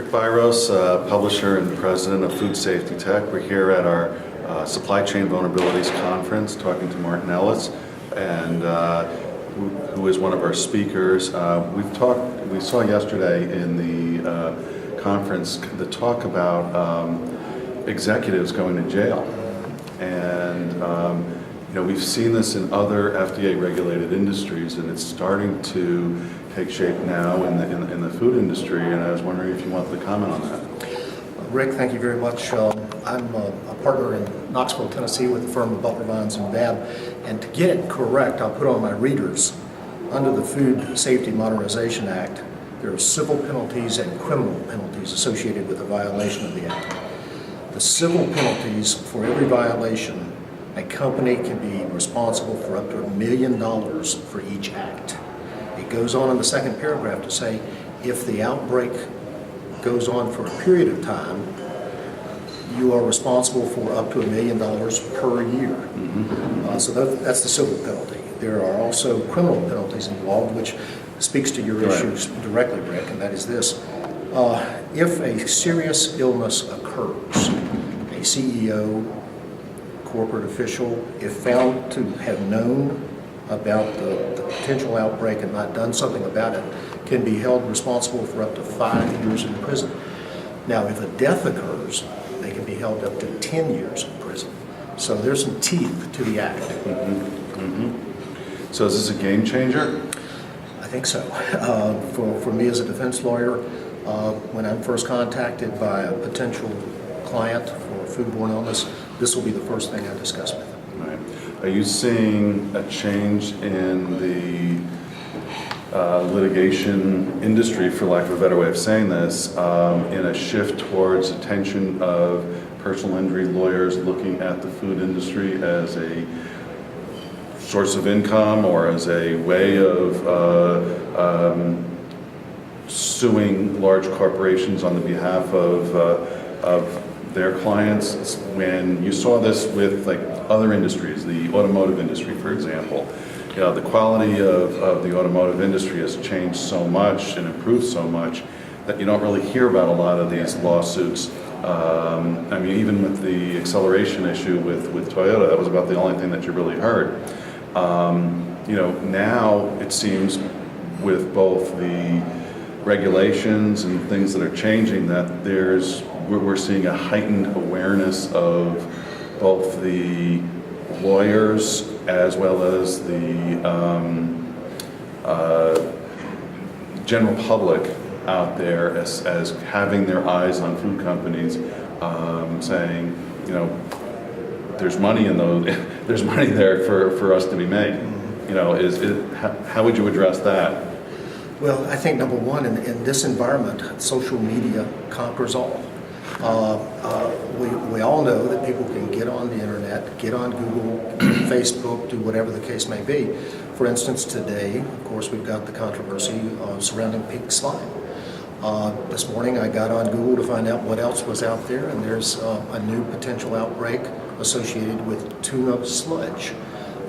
Rick Biros, publisher and president of Food Safety Tech. We're here at our Supply Chain Vulnerabilities Conference talking to Martin Ellis, and who is one of our speakers. We saw yesterday in the conference the talk about executives going to jail, and we've seen this in other FDA-regulated industries, and it's starting to take shape now in the food industry. And I was wondering if you wanted to comment on that. Rick, thank you very much. I'm a partner in Knoxville, Tennessee, with the firm of Butler, Vines and Babb. And to get it correct, I'll put on my readers. Under the Food Safety Modernization Act, there are civil penalties and criminal penalties associated with a violation of the act. The civil penalties, for every violation, a company can be responsible for up to $1 million for each act. It goes on in the second paragraph to say, if the outbreak goes on for a period of time, you are responsible for up to $1 million per year. Mm-hmm. So that's the civil penalty. There are also criminal penalties involved, which speaks to your issues directly, Rick, and that is this. If a serious illness occurs, a CEO, corporate official, if found to have known about the potential outbreak and not done something about it, can be held responsible for up to 5 years in prison. Now, if a death occurs, they can be held up to 10 years in prison. So there's some teeth to the act. Mm-hmm. Mm-hmm. So is this a game changer? I think so. For me as a defense lawyer, when I'm first contacted by a potential client for foodborne illness, this will be the first thing I discuss with them. Right. Are you seeing a change in the litigation industry, for lack of a better way of saying this, in a shift towards attention of personal injury lawyers looking at the food industry as a source of income or as a way of suing large corporations on the behalf of their clients? When you saw this with like other industries, the automotive industry, for example, the quality of the automotive industry has changed so much and improved so much that you don't really hear about a lot of these lawsuits. I mean, even with the acceleration issue with Toyota, that was about the only thing that you really heard. Now it seems with both the regulations and things that are changing that we're seeing a heightened awareness of both the lawyers as well as the general public out there as having their eyes on food companies, saying, there's money in those, there's money there for us to be made. How would you address that? Well, I think number one, in this environment, social media conquers all. We all know that people can get on the internet, get on Google, Facebook, do whatever the case may be. For instance, today, of course, we've got the controversy surrounding pig slime. This morning I got on Google to find out what else was out there, and there's a new potential outbreak associated with tuna sludge.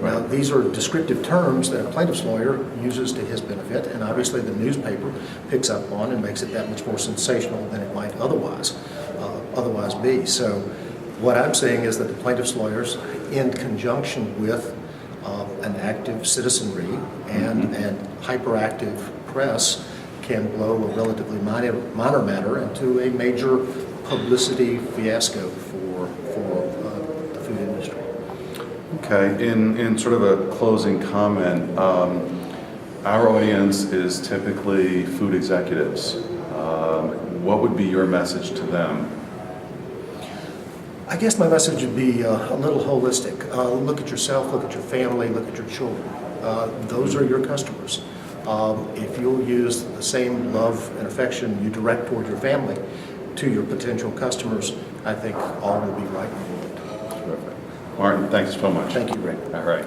Now, these are descriptive terms that a plaintiff's lawyer uses to his benefit, and obviously the newspaper picks up on and makes it that much more sensational than it might otherwise be. So what I'm saying is that the plaintiff's lawyers, in conjunction with an active citizenry and hyperactive press, can blow a relatively minor matter into a major publicity fiasco for the food industry. Okay, in sort of a closing comment, our audience is typically food executives. What would be your message to them? I guess my message would be a little holistic. Look at yourself, look at your family, look at your children. Those are your customers. If you'll use the same love and affection you direct toward your family to your potential customers, I think all will be right in the world. Terrific. Martin, thanks so much. Thank you, Rick. All right.